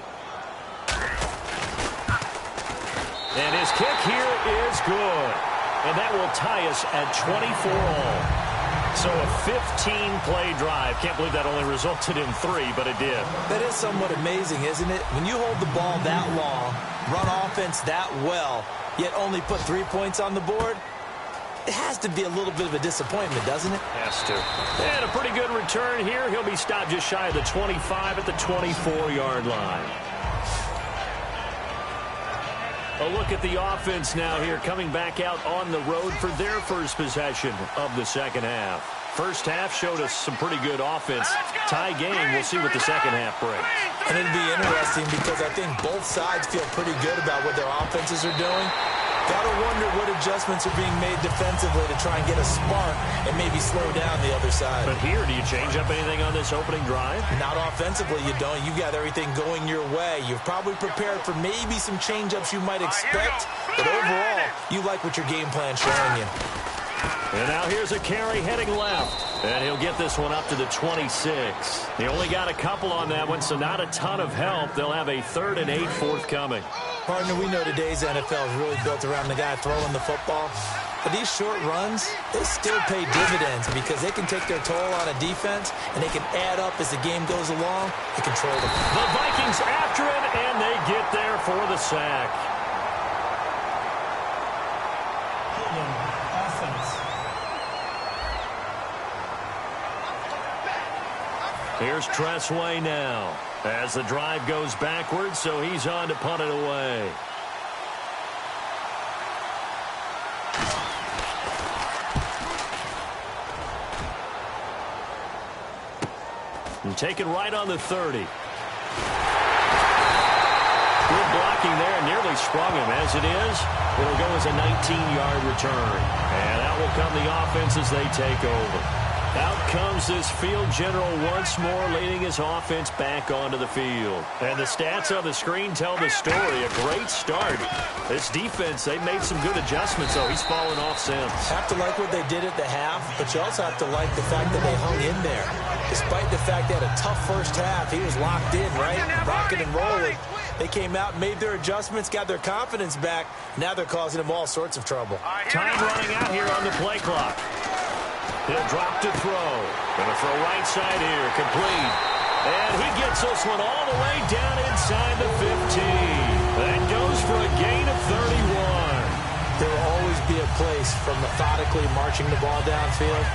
And his kick here is good. And that will tie us at 24 all. So a 15-play drive. Can't believe that only resulted in 3, but it did. That is somewhat amazing, isn't it? When you hold the ball that long, run offense that well, yet only put 3 points on the board, it has to be a little bit of a disappointment, doesn't it? Has to. And a pretty good return here. He'll be stopped just shy of the 25 at the 24-yard line. A look at the offense now here, coming back out on the road for their first possession of the second half. First half showed us some pretty good offense. Tie game, we'll see what the second half brings. And it'll be interesting because I think both sides feel pretty good about what their offenses are doing. Gotta wonder what adjustments are being made defensively to try and get a spark and maybe slow down the other side. But here, do you change up anything on this opening drive? Not offensively, you don't. You got everything going your way. You've probably prepared for maybe some change-ups you might expect, but overall, you like what your game plan's showing you. And now here's a carry heading left. And he'll get this one up to the 26. He only got a couple on that one, so not a ton of help. They'll have a 3rd and 8 forthcoming. Partner, we know today's NFL is really built around the guy throwing the football. But these short runs, they still pay dividends because they can take their toll on a defense, and they can add up as the game goes along and control them. The Vikings after it, and they get there for the sack. Offense. Here's Tressway now as the drive goes backwards, so he's on to punt it away. And taken right on the 30. Good blocking there, nearly sprung him. As it is, it'll go as a 19-yard return. And out will come the offense as they take over. Out comes this field general once more, leading his offense back onto the field. And the stats on the screen tell the story. A great start. This defense, they made some good adjustments, though. He's fallen off since. Have to like what they did at the half, but you also have to like the fact that they hung in there. Despite the fact they had a tough first half, he was locked in, right? Rocking and rolling. They came out, made their adjustments, got their confidence back. Now they're causing him all sorts of trouble. Time running out here on the play clock. He'll drop to throw. Gonna throw right side here, complete. And he gets this one all the way down inside the 15. That goes for a gain of 31. There will always be a place for methodically marching the ball downfield.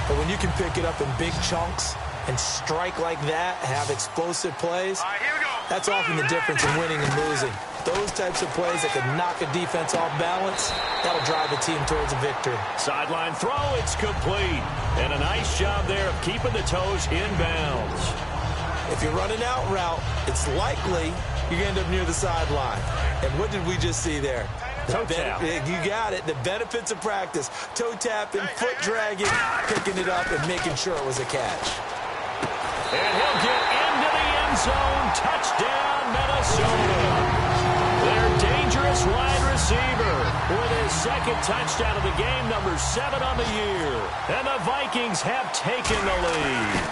But when you can pick it up in big chunks and strike like that, have explosive plays, that's often the difference in winning and losing. Those types of plays that can knock a defense off balance, that'll drive a team towards a victory. Sideline throw, it's complete. And a nice job there of keeping the toes in bounds. If you're running out route, it's likely you're going to end up near the sideline. And what did we just see there? Toe tap. You got it. The benefits of practice. Toe tapping, foot dragging, picking it up, and making sure it was a catch. And he'll get into the end zone. Touchdown, Minnesota. Their dangerous wide receiver with his second touchdown of the game, number 7 on the year. And the Vikings have taken the lead.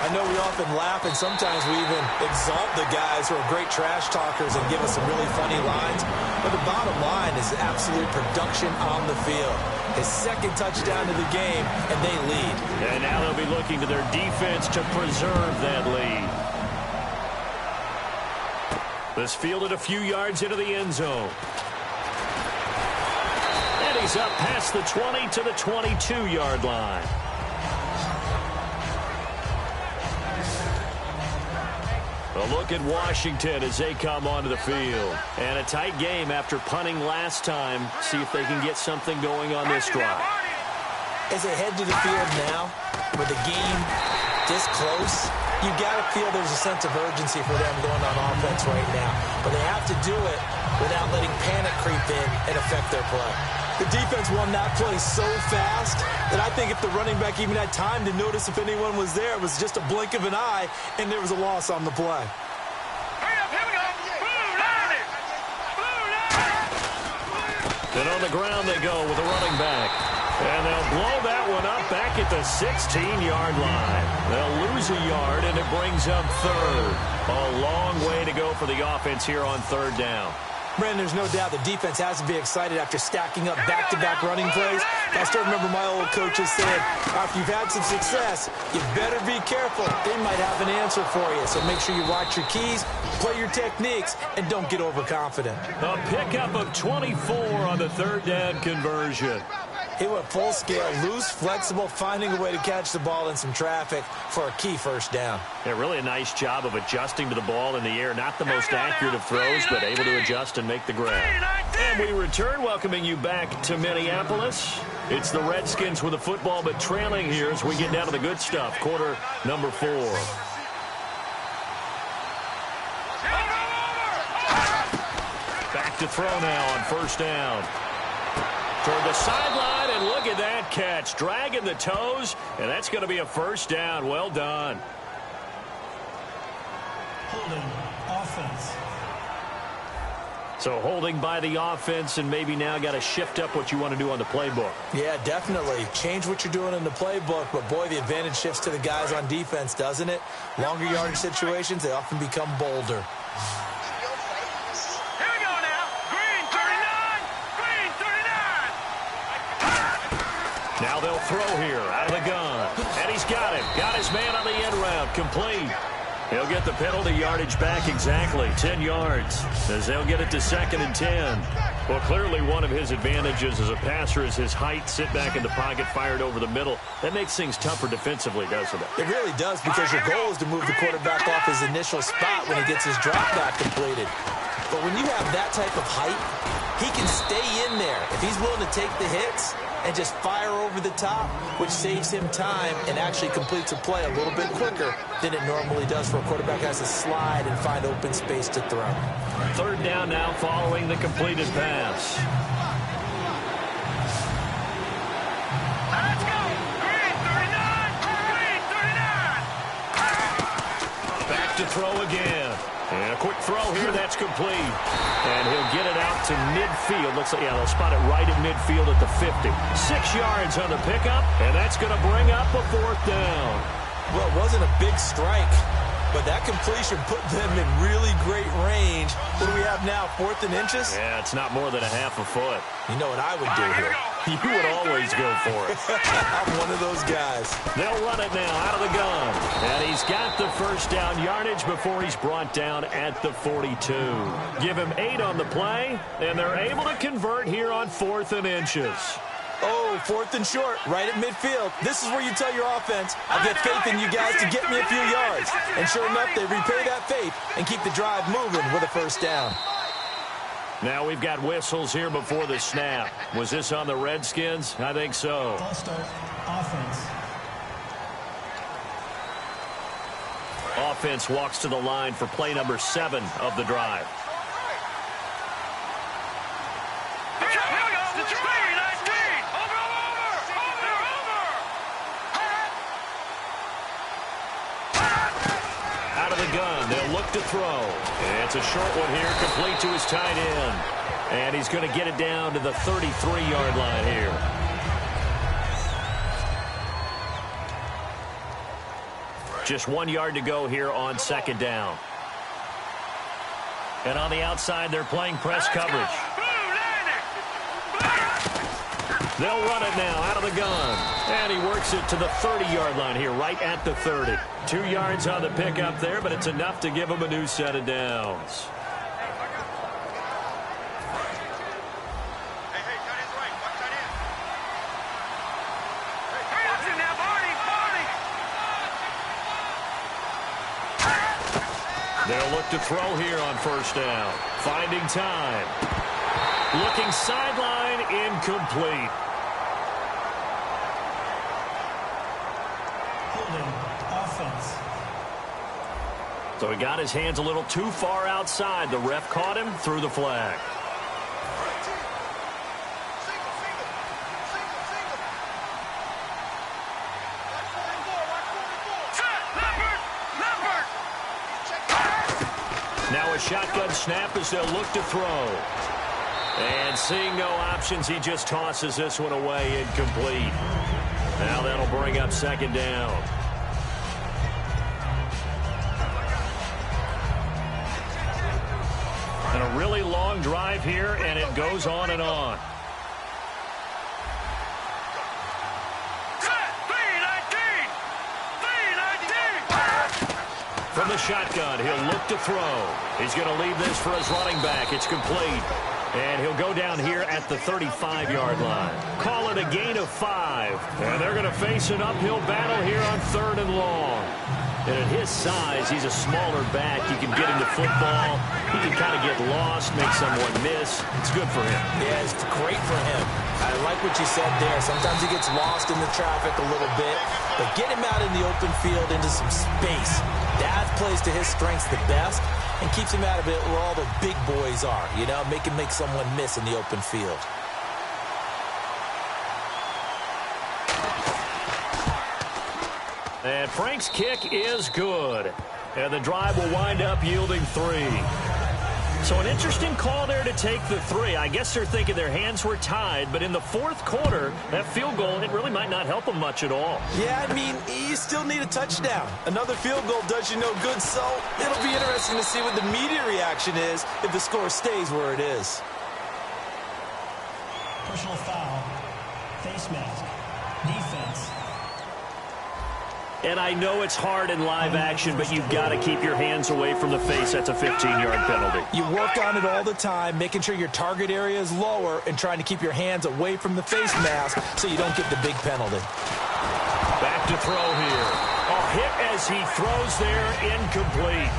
I know we often laugh, and sometimes we even exalt the guys who are great trash talkers and give us some really funny lines. But the bottom line is absolute production on the field. His second touchdown of the game, and they lead. And now they'll be looking to their defense to preserve that lead. This fielded a few yards into the end zone. And he's up past the 20 to the 22-yard line. A look at Washington as they come onto the field. And a tight game after punting last time. See if they can get something going on this drive. As they head to the field now, with the game this close, you got to feel there's a sense of urgency for them going on offense right now. But they have to do it without letting panic creep in and affect their play. The defense won that play so fast that I think if the running back even had time to notice if anyone was there, it was just a blink of an eye, and there was a loss on the play. And on the ground they go with a running back. And they'll blow that one up back at the 16-yard line. They'll lose a yard, and it brings up third. A long way to go for the offense here on third down. Brandon, there's no doubt the defense has to be excited after stacking up back-to-back running plays. I still remember my old coaches said, after you've had some success, you better be careful. They might have an answer for you. So make sure you watch your keys, play your techniques, and don't get overconfident. A pickup of 24 on the third down conversion. He went full scale, loose, flexible, finding a way to catch the ball in some traffic for a key first down. Yeah, really a nice job of adjusting to the ball in the air. Not the most accurate of throws, but able to adjust and make the grab. And we return, welcoming you back to Minneapolis. It's the Redskins with the football, but trailing here as we get down to the good stuff. Quarter number 4. Back to throw now on first down. Toward the sideline, and look at that catch. Dragging the toes, and that's going to be a first down. Well done. Holding, offense. So holding by the offense, and maybe now got to shift up what you want to do on the playbook. Yeah, definitely. Change what you're doing in the playbook, but boy, the advantage shifts to the guys on defense, doesn't it? Longer yardage situations, they often become bolder. Now they'll throw here out of the gun. And he's got him. Got his man on the end route. Complete. He'll get the penalty yardage back exactly. 10 yards. As they'll get it to 2nd and 10. Well, clearly one of his advantages as a passer is his height. Sit back in the pocket, fired over the middle. That makes things tougher defensively, doesn't it? It really does, because your goal is to move the quarterback off his initial spot when he gets his drop back completed. But when you have that type of height, he can stay in there. If he's willing to take the hits and just fire over the top, which saves him time and actually completes a play a little bit quicker than it normally does for a quarterback who has to slide and find open space to throw. Third down now following the completed pass. Let's go! Green 39! Green 39! Back to throw again. And a quick throw here, that's complete. And he'll get it out to midfield. Looks like, yeah, they'll spot it right at midfield at the 50. 6 yards on the pickup, and that's going to bring up a 4th down. Well, it wasn't a big strike, but that completion put them in really great range. What do we have now, 4th and inches? Yeah, it's not more than a half a foot. You know what I would do here? You would always go for it. I'm one of those guys. They'll run it now out of the gun. And he's got the first down yardage before he's brought down at the 42. Give him 8 on the play, and they're able to convert here on 4th and inches. Oh, 4th and short, right at midfield. This is where you tell your offense, I'll get faith in you guys to get me a few yards. And sure enough, they repay that faith and keep the drive moving with a first down. Now we've got whistles here before the snap. Was this on the Redskins? I think so. False start, offense. Offense walks to the line for play number 7 of the drive. Out of the gun, they'll look to throw. It's a short one here, complete to his tight end. And he's going to get it down to the 33-yard line here. Just 1 yard to go here on 2nd down. And on the outside, they're playing press coverage. They'll run it now out of the gun. And he works it to the 30-yard line here, right at the 30. 2 yards on the pickup there, but it's enough to give him a new set of downs. They'll look to throw here on first down. Finding time. Looking sideline, incomplete. Holding offense. So he got his hands a little too far outside. The ref caught him, threw the flag. Now a shotgun snap as they'll look to throw. And seeing no options, he just tosses this one away, incomplete. Now that'll bring up second down. And a really long drive here, and it goes on and on. From the shotgun, he'll look to throw. He's going to leave this for his running back. It's complete. And he'll go down here at the 35-yard line. Call it a gain of 5. And they're going to face an uphill battle here on 3rd and long. And at his size, he's a smaller back. You can get him the football. He can kind of get lost, make someone miss. It's good for him. Yeah, it's great for him. I like what you said there. Sometimes he gets lost in the traffic a little bit. But get him out in the open field into some space. That plays to his strengths the best and keeps him out of it where all the big boys are. You know, make him make someone miss in the open field. And Frank's kick is good. And the drive will wind up yielding 3. So an interesting call there to take the 3. I guess they're thinking their hands were tied, but in the 4th quarter, that field goal, it really might not help them much at all. Yeah, I mean, you still need a touchdown. Another field goal does you no good, so it'll be interesting to see what the media reaction is if the score stays where it is. Personal foul. Face mask. Defense. And I know it's hard in live action, but you've got to keep your hands away from the face. That's a 15-yard penalty. You work on it all the time, making sure your target area is lower and trying to keep your hands away from the face mask so you don't get the big penalty. Back to throw here. A hit as he throws there, incomplete.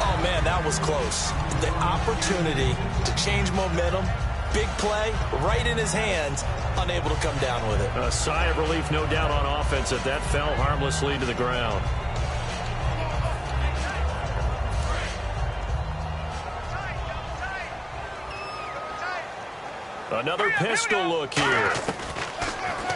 Oh, man, that was close. The opportunity to change momentum, big play, right in his hands, unable to come down with it. A sigh of relief, no doubt, on offense that fell harmlessly to the ground. Another pistol look here.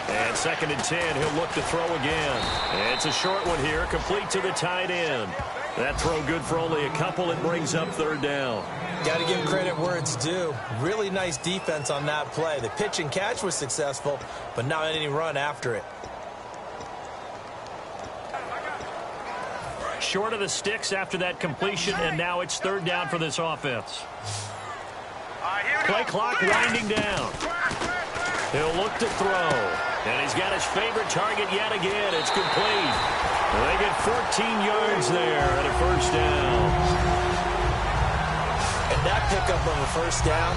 And 2nd and 10, he'll look to throw again. It's a short one here, complete to the tight end. That throw good for only a couple. It brings up 3rd down. Got to give credit where it's due. Really nice defense on that play. The pitch and catch was successful, but not any run after it. Short of the sticks after that completion, and now it's 3rd down for this offense. Play clock winding down. He'll look to throw, and he's got his favorite target yet again. It's complete. They get 14 yards there and a 1st down. And that pickup of a 1st down,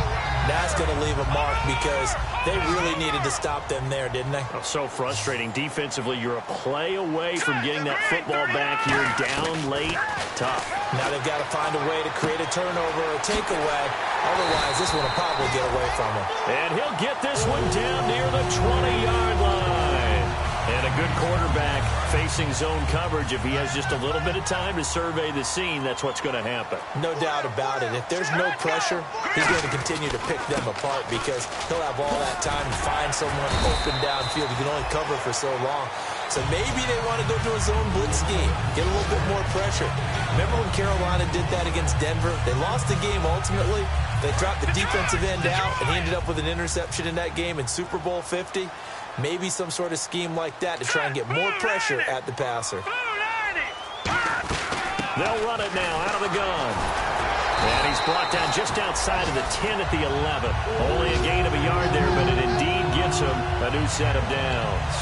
that's going to leave a mark because they really needed to stop them there, didn't they? Oh, so frustrating. Defensively, you're a play away from getting that football back here down late. Tough. Now they've got to find a way to create a turnover or a takeaway. Otherwise, this one will probably get away from him. And he'll get this one down near the 20-yard line. And a good quarterback facing zone coverage. If he has just a little bit of time to survey the scene, that's what's going to happen. No doubt about it. If there's no pressure, he's going to continue to pick them apart because he'll have all that time to find someone open downfield. You can only cover for so long. So maybe they want to go to a zone blitz scheme, get a little bit more pressure. Remember when Carolina did that against Denver? They lost the game ultimately. They dropped the defensive end out, and he ended up with an interception in that game in Super Bowl 50. Maybe some sort of scheme like that to try and get more pressure at the passer. They'll run it now out of the gun. And he's brought down just outside of the 10 at the 11. Only a gain of a yard there, but it indeed gets him a new set of downs.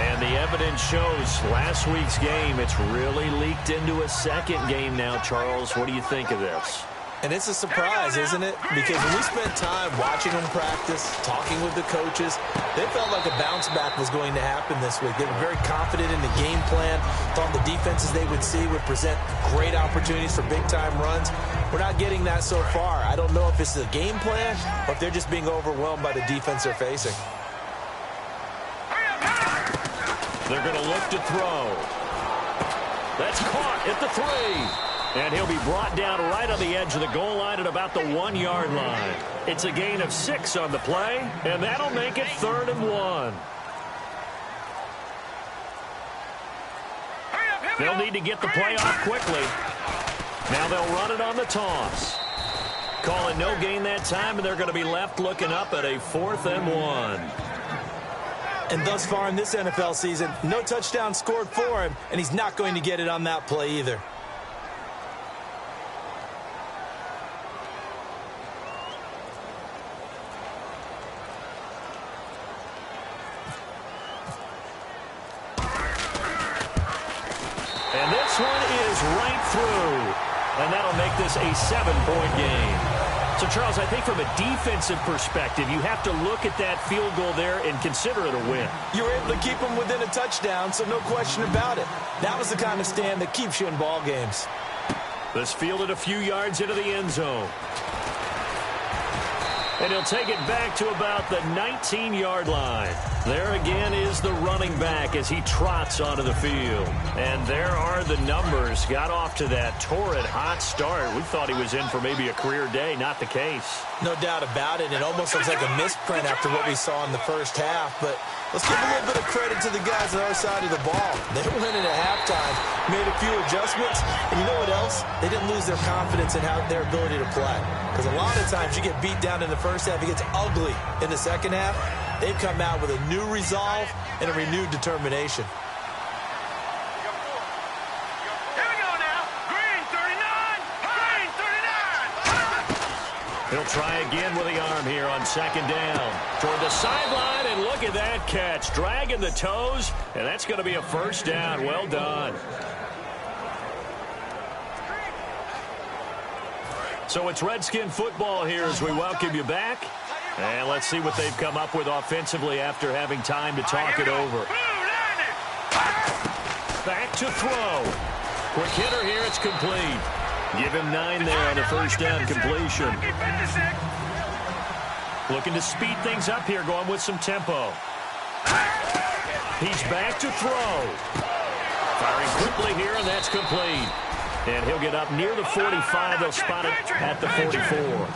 And the evidence shows last week's game, it's really leaked into a second game now, Charles. What do you think of this? And it's a surprise, isn't it? Because when we spent time watching them practice, talking with the coaches, they felt like a bounce back was going to happen this week. They were very confident in the game plan, thought the defenses they would see would present great opportunities for big-time runs. We're not getting that so far. I don't know if it's the game plan or if they're just being overwhelmed by the defense they're facing. They're going to look to throw. That's caught at the 3. And he'll be brought down right on the edge of the goal line at about the 1-yard line. It's a gain of 6 on the play, and that'll make it 3rd and 1. They'll need to get the play off quickly. Now they'll run it on the toss. Calling no gain that time, and they're going to be left looking up at a 4th and 1. And thus far in this NFL season, no touchdown scored for him, and he's not going to get it on that play either. And this one is right through. And that'll make this a 7-point game. So, Charles, I think from a defensive perspective, you have to look at that field goal there and consider it a win. You were able to keep them within a touchdown, so no question about it. That was the kind of stand that keeps you in ball games. This fielded a few yards into the end zone. And he'll take it back to about the 19-yard line. There again is the running back as he trots onto the field. And there are the numbers. Got off to that torrid hot start. We thought he was in for maybe a career day. Not the case. No doubt about it. It almost looks like a misprint after what we saw in the first half. But let's give a little bit of credit to the guys on our side of the ball. They were winning at halftime, made a few adjustments. And you know what else? They didn't lose their confidence in their ability to play. Because a lot of times you get beat down in the first half, it gets ugly in the second half. They've come out with a new resolve and a renewed determination. Here we go now. Green 39. Green 39. He'll try again with the arm here on 2nd down. Toward the sideline, and look at that catch. Dragging the toes, and that's going to be a 1st down. Well done. So it's Redskin football here as we welcome you back. And let's see what they've come up with offensively after having time to talk it over. Back to throw. Quick hitter here, it's complete. Give him 9 there on the 1st down completion. Looking to speed things up here, going with some tempo. He's back to throw. Firing quickly here, and that's complete. And he'll get up near the 45. They'll spot it at the 44.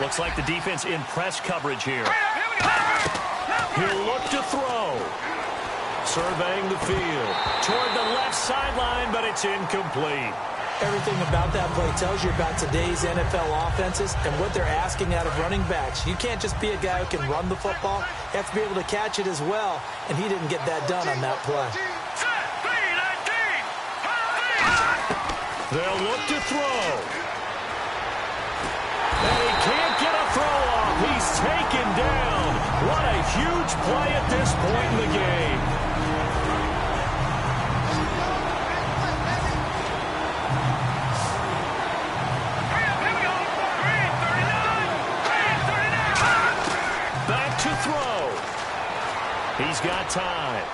Looks like the defense in press coverage here. He'll look to throw. Surveying the field. Toward the left sideline, but it's incomplete. Everything about that play tells you about today's NFL offenses and what they're asking out of running backs. You can't just be a guy who can run the football. You have to be able to catch it as well, and he didn't get that done on that play. They'll look to throw. And he can't get a throw off. He's taken down. What a huge play at this point in the game. Back to throw. He's got time.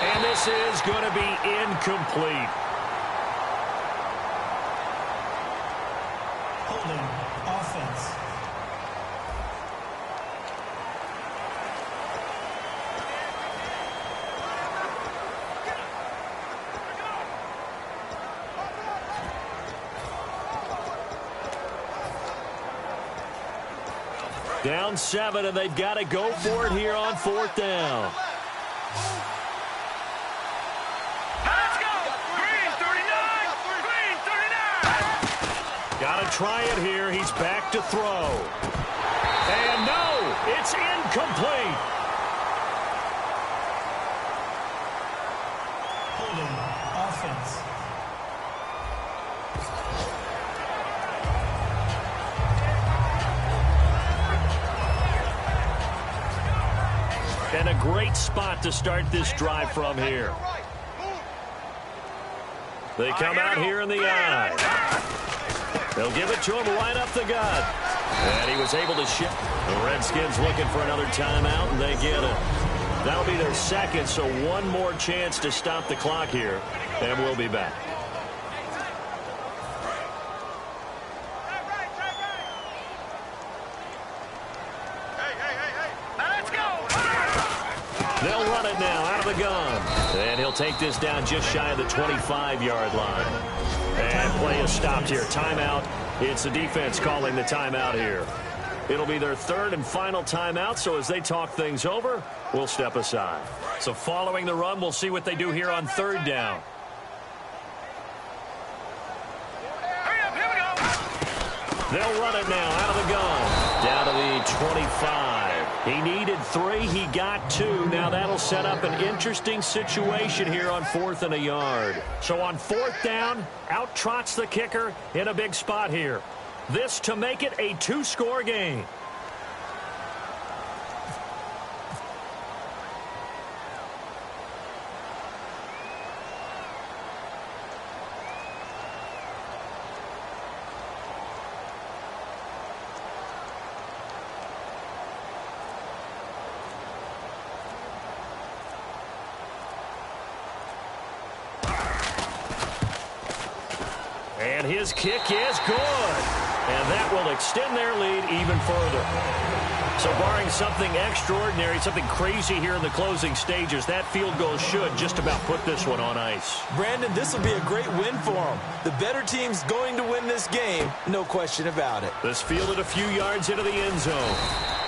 And this is going to be incomplete. Offense. Down 7, and they've got to go for it here on 4th down. Let's go. Green 39. Green 39. Got to try it here. He's back to throw. And no, it's incomplete. Holding. Offense. And a great spot to start this drive from here. They come out here in the eye. They'll give it to him right up the gut. And he was able to shift. The Redskins looking for another timeout, and they get it. That'll be their second, so one more chance to stop the clock here, and we'll be back. They'll run it now out of the gun. And he'll take this down just shy of the 25-yard line. And play is stopped here. Timeout. It's the defense calling the timeout here. It'll be their third and final timeout, so as they talk things over, we'll step aside. So following the run, we'll see what they do here on third down. They'll run it now out of the gun. Down to the 25. He needed 3. He got 2. Now that'll set up an interesting situation here on 4th and a yard. So on 4th down, out trots the kicker in a big spot here. This to make it a 2-score game. And his kick is good. And that will extend their lead even further. So barring something extraordinary, something crazy here in the closing stages, that field goal should just about put this one on ice. Brandon, this will be a great win for them. The better team's going to win this game, no question about it. This fielded a few yards into the end zone.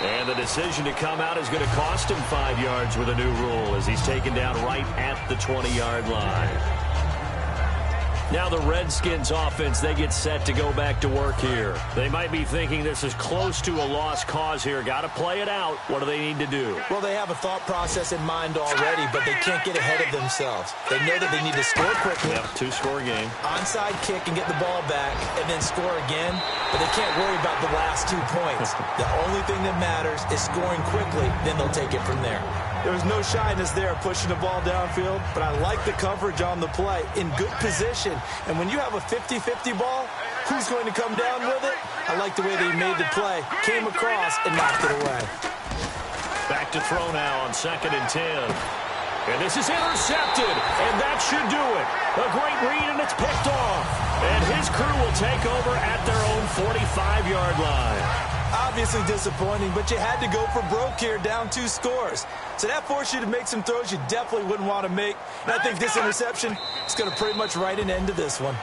And the decision to come out is going to cost him 5 yards with a new rule as he's taken down right at the 20-yard line. Now the Redskins offense, they get set to go back to work here. They might be thinking this is close to a lost cause here. Got to play it out. What do they need to do? Well, they have a thought process in mind already, but they can't get ahead of themselves. They know that they need to score quickly. Yep, 2-score game. Onside kick and get the ball back and then score again, but they can't worry about the last 2 points. The only thing that matters is scoring quickly, then they'll take it from there. There was no shyness there pushing the ball downfield, but I like the coverage on the play in good position. And when you have a 50-50 ball, who's going to come down with it? I like the way they made the play, came across, and knocked it away. Back to throw now on 2nd and 10. And this is intercepted, and that should do it. A great read, and it's picked off. And his crew will take over at their own 45-yard line. Obviously disappointing, but you had to go for broke here, down 2 scores. So that forced you to make some throws you definitely wouldn't want to make. And I think this interception is going to pretty much write an end to this one.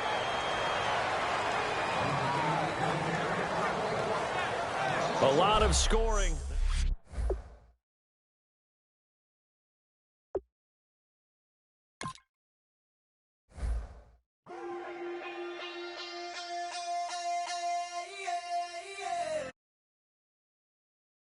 A lot of scoring.